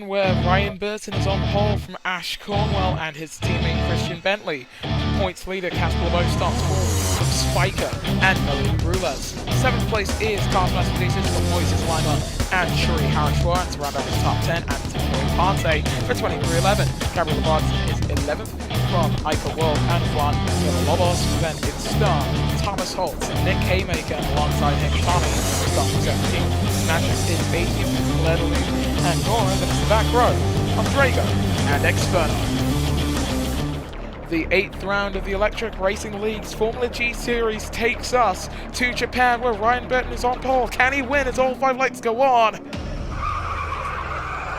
Japan, where Ryan Burton is on pole from Ash Cornwell and his teammate Christian Bentley. Points leader Casper LeBeau starts fourth from Spiker and Melody Brules. 7th place is Cars Masterpieces from Moises Lima and Shuri Harishwar to round out his top 10, and Timo Parte for 23.11. Gabriel Labartson is 11th from Ica World and Flan Lobos. Then it's Star, Thomas Holtz, Nick Haymaker alongside Nick Shani starting 17th. Natchez is 18th, Ledley and Nora, then it's the back row of Drago and Experno. The 8th round of the Electric Racing League's Formula G Series takes us to Japan, where Ryan Burton is on pole. Can he win as all 5 lights go on?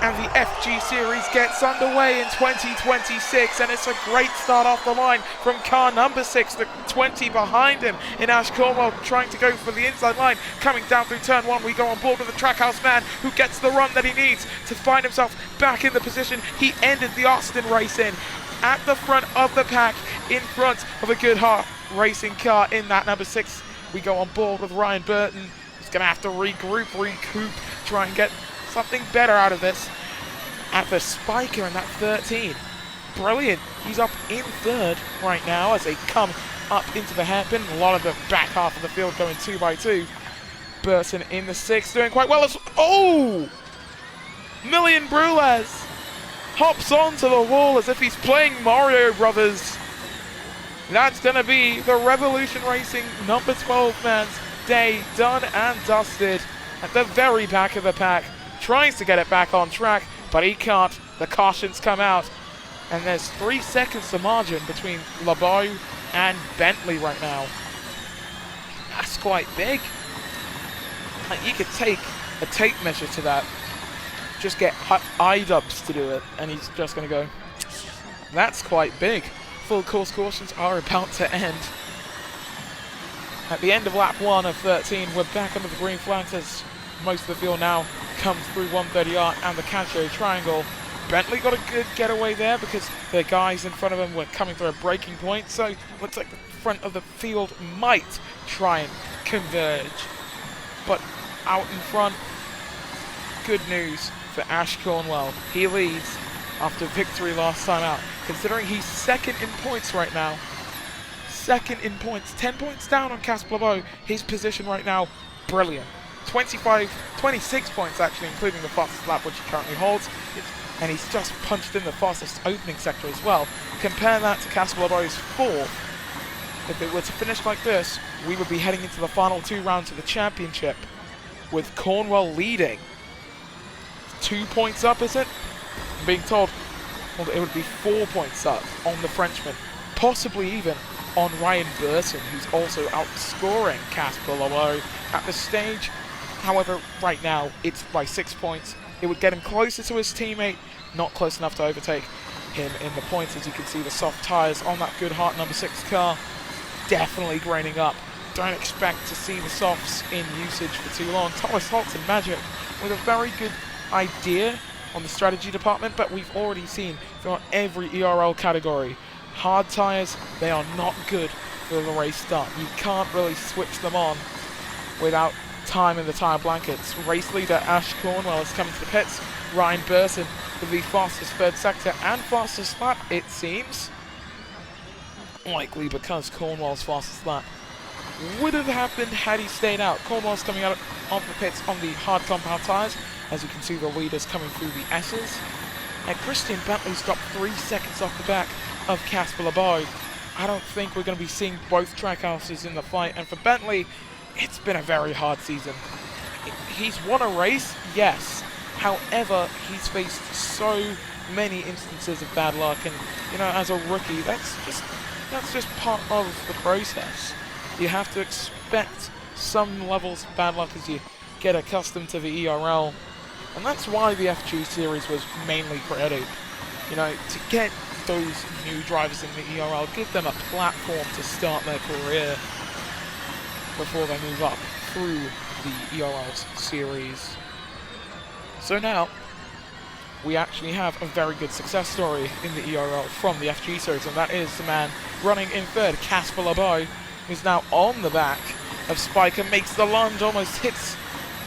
And the FG Series gets underway in 2026, and it's a great start off the line from car number 6, the 20 behind him in Ash Cornwell, trying to go for the inside line. Coming down through turn 1, we go on board with the Trackhouse man, who gets the run that he needs to find himself back in the position he ended the Austin race in, at the front of the pack, in front of a Goodhart racing car in that number 6. We go on board with Ryan Burton. He's going to have to recoup, try and get something better out of this. At the Spiker in that 13. Brilliant. He's up in 3rd right now as they come up into the hairpin. A lot of the back half of the field going 2 by 2. Burton in the 6th, doing quite well. Oh! Million Brules hops onto the wall as if he's playing Mario Brothers. That's going to be the Revolution Racing number 12 man's day done and dusted at the very back of the pack. Tries to get it back on track, but he can't. The cautions come out, and there's 3 seconds to margin between LeBeau and Bentley right now. That's quite big. Like, you could take a tape measure to that, just get iDubbbz to do it, and he's just going to go. That's quite big. Full course cautions are about to end. At the end of lap 1 of 13, we're back under the green flags as most of the field now comes through 130R and the Cancio Triangle. Bentley got a good getaway there because the guys in front of him were coming through a braking point, so looks like the front of the field might try and converge. But out in front, good news for Ash Cornwell. He leads after victory last time out, considering he's 2nd in points right now. 2nd in points, 10 points down on Casper LeBeau. His position right now, brilliant. 26 points actually, including the fastest lap which he currently holds. And he's just punched in the fastest opening sector as well. Compare that to Casper LeBeau's 4th. If it were to finish like this, we would be heading into the final 2 rounds of the championship, with Cornwell leading. 2 points up, is it? I'm being told, well, it would be 4 points up on the Frenchman, possibly even on Ryan Burton, who's also outscoring Casper LeBeau at the stage. However, right now, it's by 6 points. It would get him closer to his teammate, not close enough to overtake him in the points. As you can see, the soft tyres on that Goodhart number 6 car definitely graining up. Don't expect to see the softs in usage for too long. Thomas Holtz and Magic with a very good idea on the strategy department, but we've already seen throughout every ERL category, hard tyres, they are not good for the race start. You can't really switch them on without time in the tyre blankets. Race leader Ash Cornwell is coming to the pits. Ryan Burton with the fastest 3rd sector and fastest lap, it seems. Likely because Cornwell's fastest lap would have happened had he stayed out. Cornwell's coming out of the pits on the hard compound tyres. As you can see, the leaders coming through the S's. And Christian Bentley's dropped 3 seconds off the back of Casper LeBeau. I don't think we're going to be seeing both Trackhouses in the fight. And for Bentley, it's been a very hard season. He's won a race, yes. However, he's faced so many instances of bad luck. And, you know, as a rookie, that's just part of the process. You have to expect some levels of bad luck as you get accustomed to the ERL. And that's why the FG Series was mainly created. You know, to get those new drivers in the ERL, give them a platform to start their career before they move up through the ERL Series. So now, we actually have a very good success story in the ERL from the FG Series, and that is the man running in 3rd, Casper LeBeau, who's now on the back of Spiker, makes the lunge, almost hits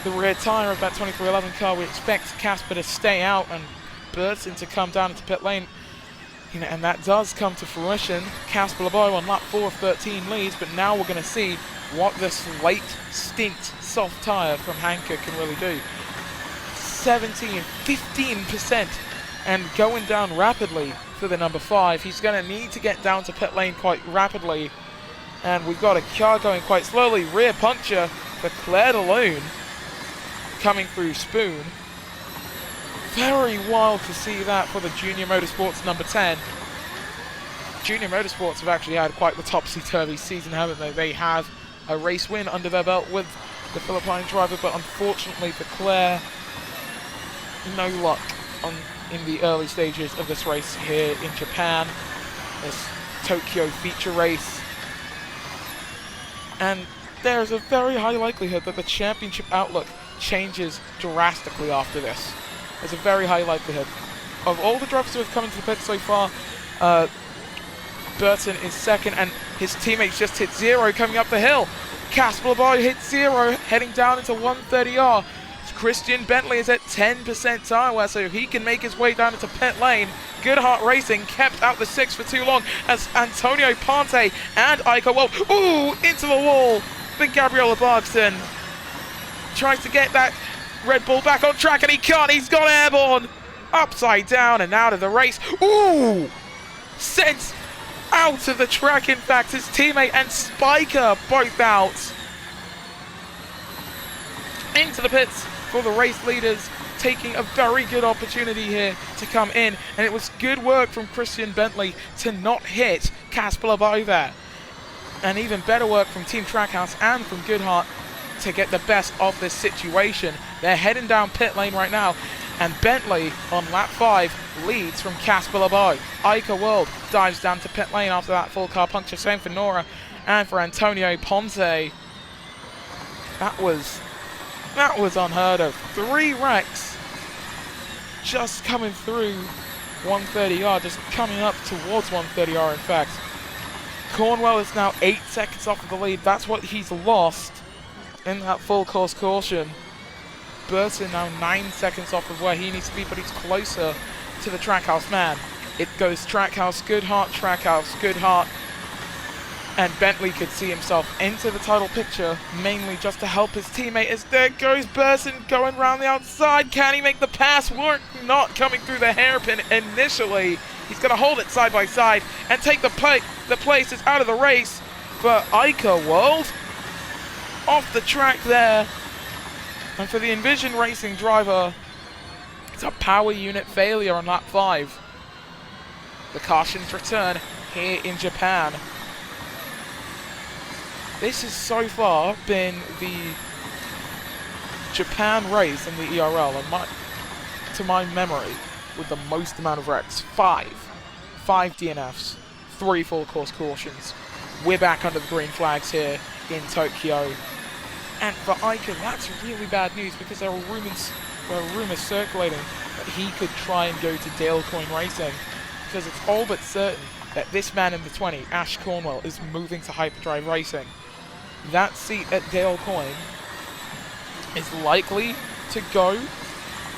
the rear tyre of that 2311 car. We expect Casper to stay out and Burton to come down into pit lane. And that does come to fruition. Casper LeBeau on lap 4 of 13 leads, but now we're going to see what this late stint soft tyre from Hanka can really do. 15%, and going down rapidly for the number 5. He's going to need to get down to pit lane quite rapidly, and we've got a car going quite slowly. Rear puncture for Claire DeLune coming through Spoon. Very wild to see that for the Junior Motorsports number 10. Junior Motorsports have actually had quite the topsy-turvy season, haven't they? They have a race win under their belt with the Philippine driver, but unfortunately for Claire, no luck in the early stages of this race here in Japan, this Tokyo feature race. And there's a very high likelihood that the championship outlook changes drastically after this. There's a very high likelihood. Of all the drivers who have come into the pit so far, Burton is second, and his teammates just hit 0 coming up the hill. Casper LeBeau hit 0, heading down into 130R. Christian Bentley is at 10% tyre wear, so he can make his way down into pit lane. Goodhart Racing kept out the 6 for too long as Antonio Ponte and Ico World, into the wall. But Gabriella Barkston tries to get that Red Bull back on track, and he can't. He's gone airborne, upside down and out of the race. Sent out of the track. In fact, his teammate and Spiker both out. Into the pits for the race leaders, taking a very good opportunity here to come in, and it was good work from Christian Bentley to not hit Casper LeBeau there, and even better work from Team Trackhouse and from Goodhart to get the best of this situation. They're heading down pit lane right now, and Bentley on lap 5 leads from Casper LeBeau. Ica World dives down to pit lane after that full car puncture. Same for Nora and for Antonio Ponte. That was unheard of. 3 wrecks just coming through 130R, just coming up towards 130R in fact. Cornwell is now 8 seconds off of the lead. That's what he's lost in that full course caution. Burton now 9 seconds off of where he needs to be, but he's closer to the Trackhouse man. It goes Trackhouse, Goodhart, Trackhouse, Goodhart, and Bentley could see himself into the title picture, mainly just to help his teammate, as there goes Burton going around the outside. Can he make the pass? Work not coming through the hairpin initially. He's going to hold it side by side and take the places out of the race for Ica World. Off the track there. And for the Envision Racing driver, it's a power unit failure on lap 5. The cautions return here in Japan. This has so far been the Japan race in the ERL, and to my memory, with the most amount of wrecks. 5 DNFs, 3 full course cautions. We're back under the green flags here in Tokyo. And for Ica, that's really bad news, because there are rumors circulating that he could try and go to Dale Coyne Racing, because it's all but certain that this man in the 20, Ash Cornwell, is moving to Hyperdrive Racing. That seat at Dale Coyne is likely to go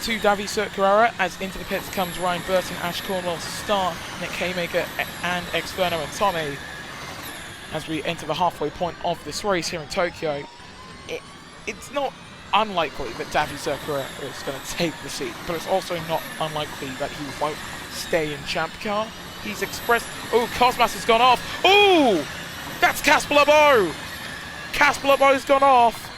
to Davy Carrera, as into the pits comes Ryan Burton, Ash Cornwell, Star, Nick Haymaker, and Exferno and Tommy. As we enter the halfway point of this race here in Tokyo, it's not unlikely that Davy Carrera is going to take the seat, but it's also not unlikely that he won't stay in Champ Car. He's expressed... Cosmas has gone off. That's Casper LeBeau. Casper LeBeau's gone off.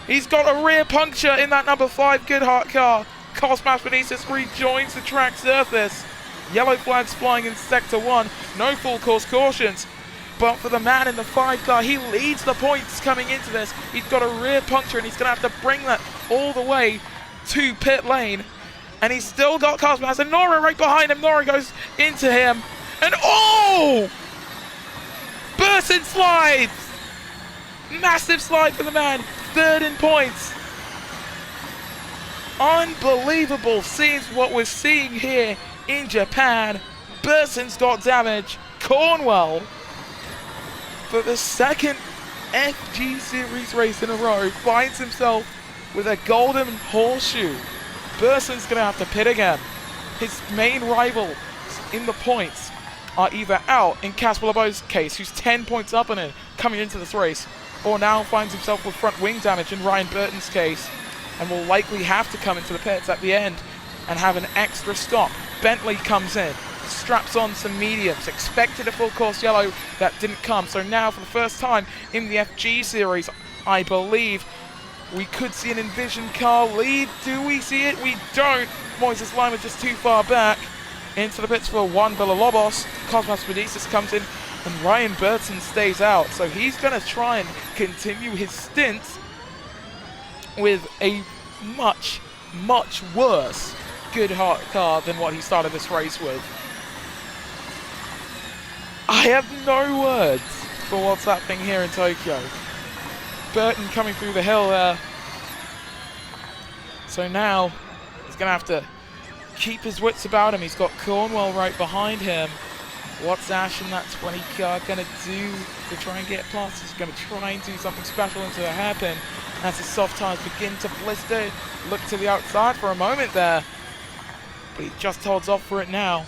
He's got a rear puncture in that number 5 Goodhart car. Cosmas Benitez rejoins the track surface. Yellow flags flying in Sector 1. No full course cautions. But for the man in the 5 car, he leads the points coming into this. He's got a rear puncture, and he's going to have to bring that all the way to pit lane. And he's still got Cosmas, and Nora right behind him. Nora goes into him. And Burton slides! Massive slide for the man. 3rd in points. Unbelievable scenes what we're seeing here in Japan. Burton's got damage. Cornwell, for the 2nd FG Series race in a row, finds himself with a golden horseshoe. Burton's going to have to pit again. his main rival in the points are either out, in Casper LeBeau's case, who's 10 points up on him coming into this race, or now finds himself with front wing damage in Ryan Burton's case, and will likely have to come into the pits at the end and have an extra stop. Bentley comes in, straps on some mediums, expected a full course yellow, that didn't come. So now for the first time in the FG Series, I believe we could see an envisioned car lead. Do we see it? We don't. Moises Lima just too far back. Into the pits for Juan Villalobos. Cosmos Medicis comes in and Ryan Burton stays out. So he's going to try and continue his stint with a much, much worse Goodhart car than what he started this race with. I have no words for what's happening here in Tokyo. Burton coming through the hill there. So now he's going to have to keep his wits about him. He's got Cornwell right behind him. What's Ash in that 20 car going to do to try and get past? He's going to try and do something special into the hairpin as his soft tires begin to blister. Look to the outside for a moment there, but he just holds off for it now.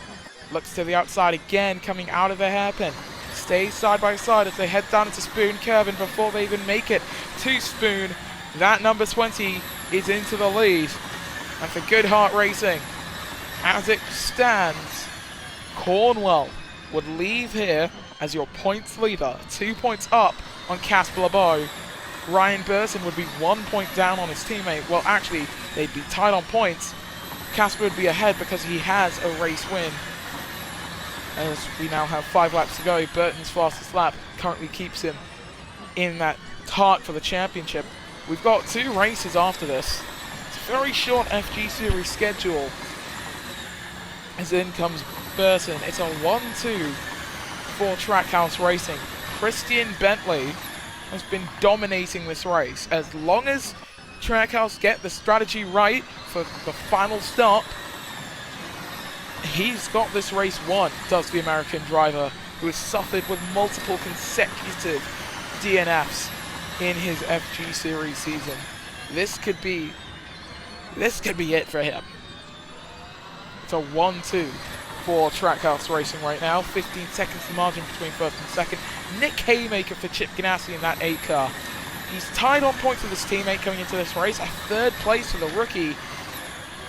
Looks to the outside again, coming out of the hairpin. Stays side by side as they head down into Spoon Curve, and before they even make it to Spoon, that number 20 is into the lead. And for Goodhart Racing, as it stands, Cornwell would leave here as your points leader, 2 points up on Casper LeBeau. Ryan Burton would be 1 point down on his teammate. Well, actually, they'd be tied on points. Casper would be ahead because he has a race win. As we now have 5 laps to go, Burton's fastest lap currently keeps him in that talk for the championship. We've got 2 races after this. It's a very short FG Series schedule. As in comes Burton. It's a 1-2 for Trackhouse Racing. Christian Bentley has been dominating this race. As long as Trackhouse get the strategy right for the final stop, he's got this race won, does the American driver, who has suffered with multiple consecutive DNFs in his FG Series season. This could be it for him. It's a 1-2 for Trackhouse Racing right now. 15 seconds the margin between first and second. Nick Haymaker for Chip Ganassi in that 8 car. He's tied on points with his teammate coming into this race. A 3rd place for the rookie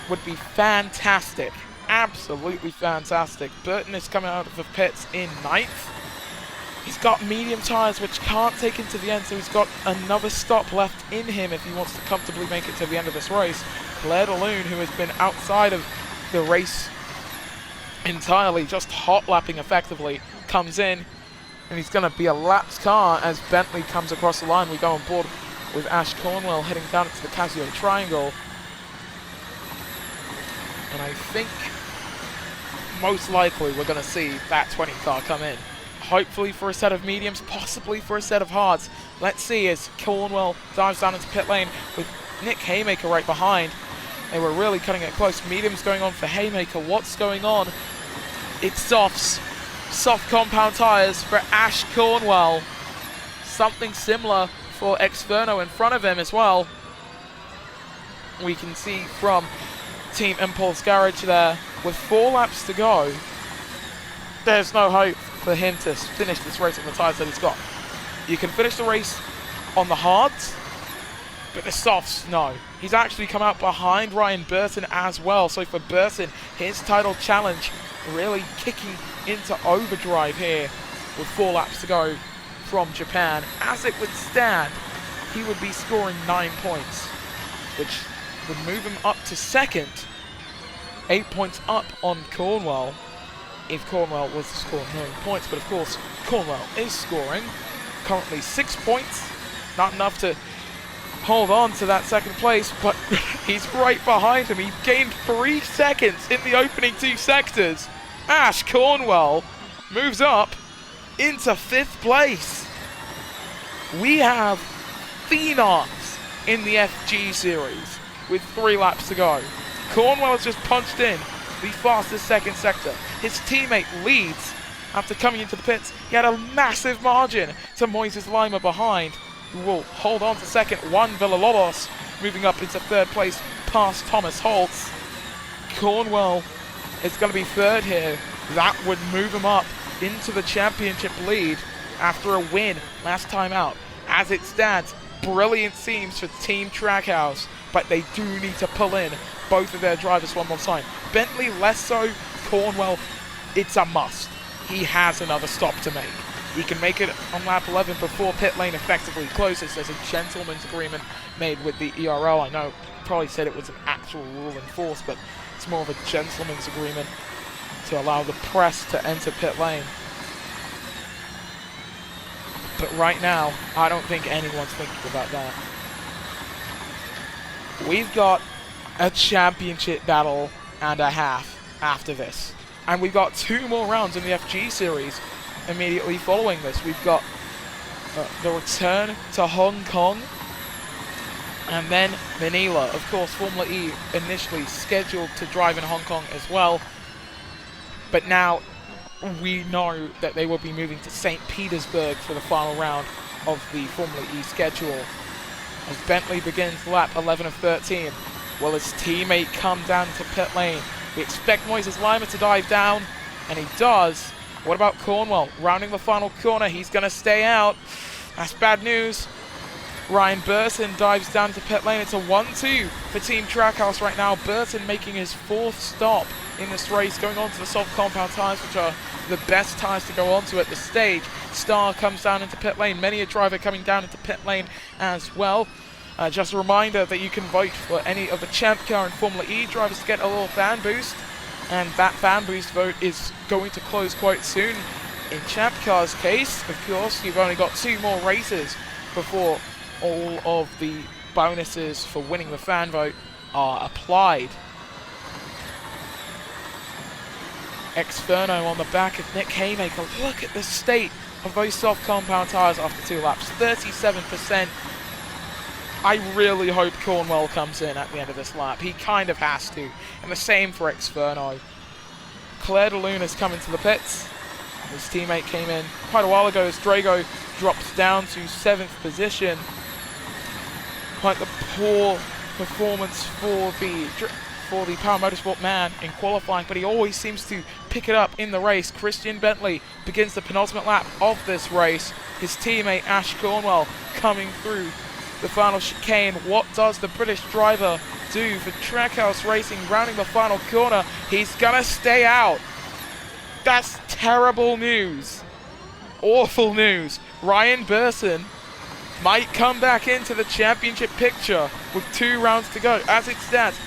would be fantastic. Absolutely fantastic. Burton is coming out of the pits in 9th. He's got medium tyres which can't take him to the end, so he's got another stop left in him if he wants to comfortably make it to the end of this race. Claire DeLune, who has been outside of the race entirely, just hot lapping effectively, comes in, and he's going to be a lapped car as Bentley comes across the line. We go on board with Ash Cornwell heading down into the Casio Triangle. And I think most likely we're going to see that 20 car come in. Hopefully for a set of mediums, possibly for a set of hards. Let's see as Cornwell dives down into pit lane with Nick Haymaker right behind. They were really cutting it close. Mediums going on for Haymaker. What's going on? It's softs. Soft compound tyres for Ash Cornwell. Something similar for Exferno in front of him as well. We can see from Team Impulse Garage there, with 4 laps to go, there's no hope for him to finish this race on the tyres that he's got. You can finish the race on the hards, but the softs, no. He's actually come out behind Ryan Burton as well. So for Burton, his title challenge really kicking into overdrive here with 4 laps to go from Japan. As it would stand, he would be scoring 9 points, which would move him up to 2nd. 8 points up on Cornwell if Cornwell was to score 9 points. But of course, Cornwell is scoring currently 6 points. Not enough to hold on to that 2nd place, but he's right behind him. He gained 3 seconds in the opening 2 sectors. Ash Cornwell moves up into 5th place. We have phenoms in the FG Series with 3 laps to go. Cornwell has just punched in the fastest 2nd sector. His teammate leads after coming into the pits. He had a massive margin to Moises Lima behind, who will hold on to 2nd. Juan Villalobos moving up into 3rd place past Thomas Holtz. Cornwell is going to be third here. That would move him up into the championship lead after a win last time out. As it stands, brilliant seams for Team Trackhouse, but they do need to pull in both of their drivers one more time. Bentley less so, Cornwell, it's a must. He has another stop to make. He can make it on lap 11 before pit lane effectively closes. There's a gentleman's agreement made with the ERL. I know probably said it was an actual rule in force, but it's more of a gentleman's agreement to allow the press to enter pit lane. But right now, I don't think anyone's thinking about that. We've got a championship battle and a half after this. And we've got 2 more rounds in the FG Series immediately following this. We've got the return to Hong Kong and then Manila. Of course, Formula E initially scheduled to drive in Hong Kong as well. But now we know that they will be moving to St. Petersburg for the final round of the Formula E schedule. As Bentley begins lap 11 of 13, will his teammate come down to pit lane? We expect Moises Lima to dive down, and he does. What about Cornwell? Rounding the final corner, he's going to stay out. That's bad news. Ryan Burton dives down to pit lane. It's a 1-2 for Team Trackhouse right now. Burton making his 4th stop in this race, going on to the soft compound tyres, which are the best tyres to go onto at this stage. Star comes down into pit lane. Many a driver coming down into pit lane as well. Just a reminder that you can vote for any of the Champ Car and Formula E drivers to get a little fan boost. And that fan boost vote is going to close quite soon. In Champ Car's case, of course, you've only got 2 more races before all of the bonuses for winning the fan vote are applied. Exferno on the back of Nick Haymaker. Look at the state of those soft compound tyres after 2 laps. 37%. I really hope Cornwell comes in at the end of this lap. He kind of has to. And the same for Exferno. Claire de Luna's coming to the pits. His teammate came in quite a while ago as Drago drops down to 7th position. Quite the poor performance for the Power Motorsport man in qualifying, but he always seems to pick it up in the race. Christian Bentley begins the penultimate lap of this race. His teammate Ash Cornwell coming through the final chicane. What does the British driver do for Trackhouse Racing rounding the final corner? He's gonna stay out. That's terrible news. Awful news. Ryan Burson might come back into the championship picture with 2 rounds to go. As it stands,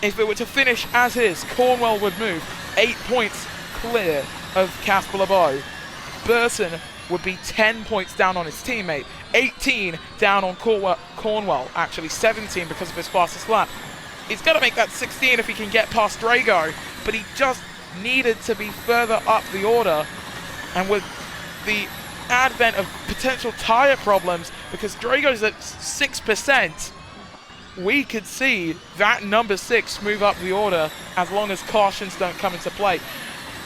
if it were to finish as is, Cornwell would move 8 points clear of Casper LeBeau. Burson would be 10 points down on his teammate, 18 down on Cornwell, actually 17 because of his fastest lap. He's going to make that 16 if he can get past Drago, but he just needed to be further up the order. And with the advent of potential tyre problems, because Drago's at 6%, we could see that number 6 move up the order as long as cautions don't come into play.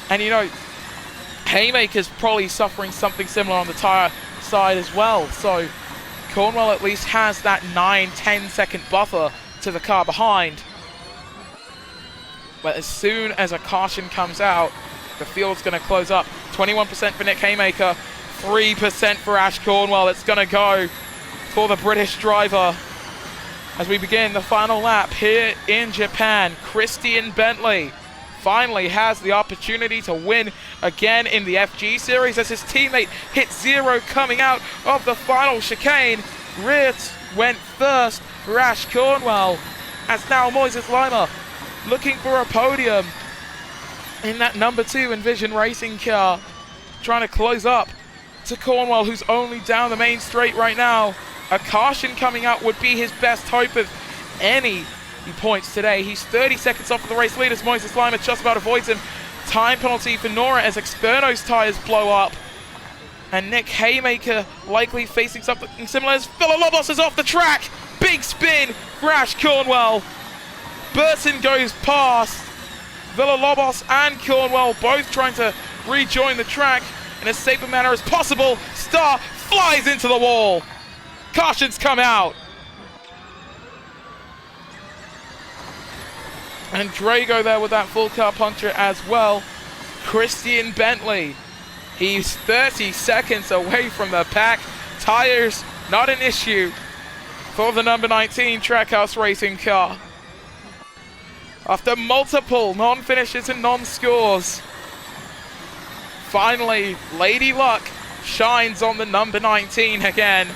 And you know, Haymaker's probably suffering something similar on the tyre side as well, so Cornwell at least has that 9-10 second buffer to the car behind. But as soon as a caution comes out, the field's going to close up. 21% for Nick Haymaker, 3% for Ash Cornwell. It's going to go for the British driver as we begin the final lap here in Japan. Christian Bentley finally has the opportunity to win again in the FG Series as his teammate hit 0 coming out of the final chicane. Rears went first for Ash Cornwell, as now Moises Lima looking for a podium in that number 2 Envision Racing car, trying to close up to Cornwell, who's only down the main straight right now. A caution coming out would be his best hope of any points today. He's 30 seconds off of the race leaders. Moises Lima just about avoids him. Time penalty for Nora as Exferno's tyres blow up. And Nick Haymaker likely facing something similar as Villalobos is off the track. Big spin for Ash Cornwell. Burton goes past. Villalobos and Cornwell both trying to rejoin the track in as safe a manner as possible. Star flies into the wall. Cautions come out. And Drago there with that full car puncture as well. Christian Bentley, he's 30 seconds away from the pack. Tires, not an issue for the number 19 Trackhouse racing car. After multiple non-finishes and non-scores, finally, Lady Luck shines on the number 19 again.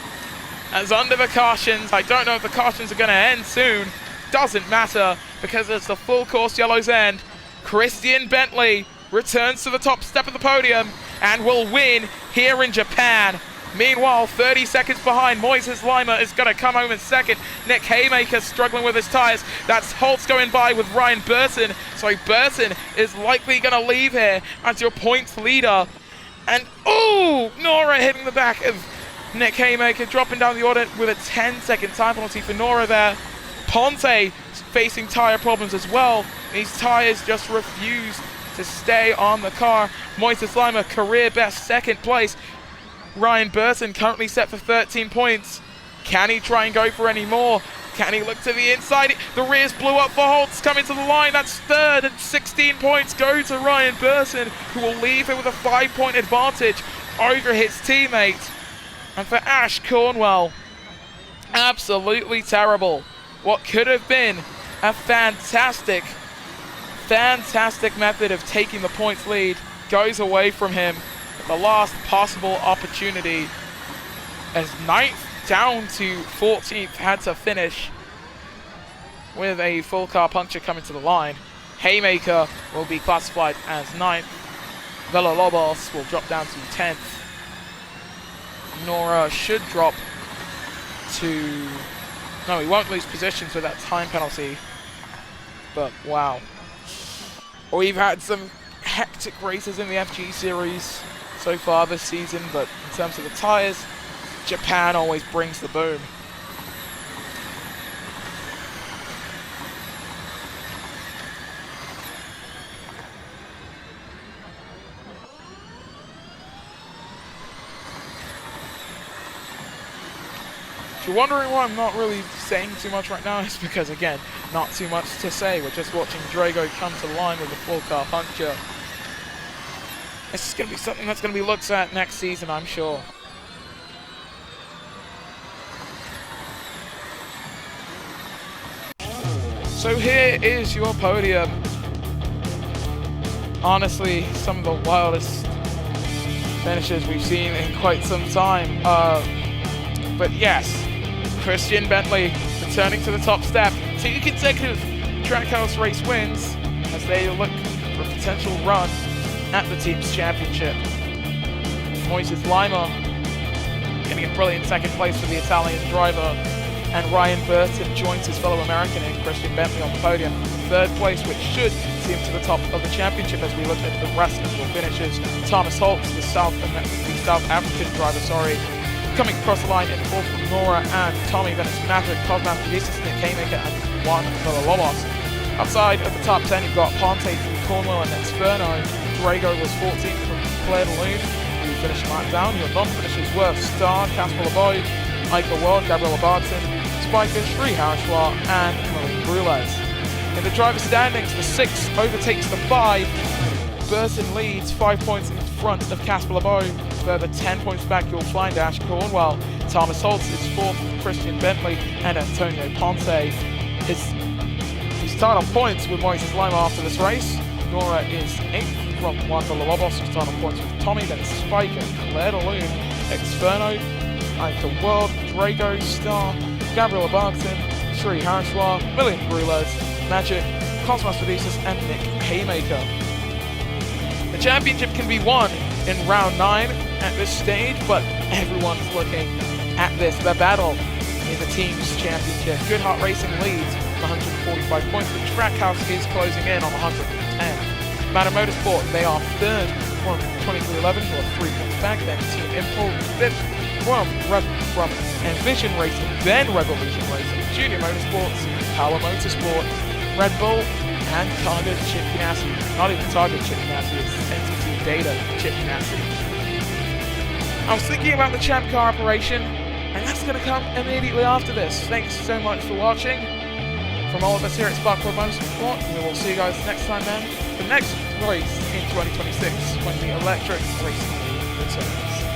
As under the cautions, I don't know if the cautions are going to end soon. Doesn't matter, because it's the full course yellows end. Christian Bentley returns to the top step of the podium and will win here in Japan. Meanwhile, 30 seconds behind, Moises Lima is going to come home in second. Nick Haymaker struggling with his tyres. That's Holtz going by with Ryan Burton. So Burton is likely going to leave here as your points leader. And, oh, Nora hitting the back of Nick Haymaker, dropping down the order with a 10-second time penalty for Nora there. Ponte facing tyre problems as well. These tyres just refuse to stay on the car. Moises Lima, career best second place. Ryan Burton currently set for 13 points. Can he try and go for any more? Can he look to the inside? The rears blew up for Holtz, coming to the line. That's third, and 16 points go to Ryan Burton, who will leave here with a 5-point advantage over his teammate. And for Ash Cornwell, absolutely terrible. What could have been a fantastic method of taking the points lead goes away from him. The last possible opportunity, as 9th down to 14th had to finish with a full car puncture coming to the line. Haymaker will be classified as 9th. Villalobos will drop down to 10th. Nora should drop to... No, he won't lose positions with that time penalty. But wow. We've had some hectic races in the FG Series so far this season, but in terms of the tyres, Japan always brings the boom. If you're wondering why I'm not really saying too much right now, it's because, again, not too much to say. We're just watching Drago come to the line with a full car puncture. This is going to be something that's going to be looked at next season, I'm sure. So here is your podium. Honestly, some of the wildest finishes we've seen in quite some time. But yes, Christian Bentley returning to the top step. 2 consecutive Trackhouse race wins as they look for a potential run at the team's championship. Moises Lima getting a brilliant second place for the Italian driver, and Ryan Burton joins his fellow American in Christian Bentley on the podium. Third place, which should see him to the top of the championship as we look at the rest of the finishes. Thomas Holtz, the South African driver, coming across the line in fourth from Nora and Tommy. Then it's Maverick, Cosman, Ulises, Nick Haymaker, and Juan Villalobos. Outside of the top 10, you've got Ponte from Cornwall and Inferno. Drago was 14th from Claire de Lune, who finished a lap down. Your non-finishers were Star, Casper LeBoy, Ika Ward, Gabriella Barton, Spiker, Sri Harishwar, and Marie Brulez. In the driver standings, the 6 overtakes the 5. Burton leads 5 points in front of Casper LeBoy. Further 10 points back, you'll find Ash Cornwell. Thomas Holtz is 4th, Christian Bentley, and Antonio Ponte. He's tied on points with Moises Lima after this race. Nora is 8th from Juan Villalobos, who's tied on points with Tommy. Then it's Spike and Claire de Lune, Exferno, Ika World, Drago, Star, Gabriella Barton, Sri Harishwar, Million Brulez, Magic, Cosmos Fidesis, and Nick Haymaker. The championship can be won in round 9 at this stage, but everyone's looking at this, the battle in the team's championship. Goodhart Racing leads 145 points, but Trackhouse is closing in on 110. Matter Motorsport, they are 3rd from 2311, who are 3 points back. Then Team Impulse, 5th from Envision Racing, then Revolution Racing, Junior Motorsports, Power Motorsport, Red Bull, and Target Chip Ganassi. Not even Target Chip Ganassi, it's NTT Data Chip Ganassi. I was thinking about the Champ Car operation, and that's going to come immediately after this. Thanks so much for watching. From all of us here at Sparkle Motorsport, we will see you guys next time then. The next race in 2026 when the electric racing returns.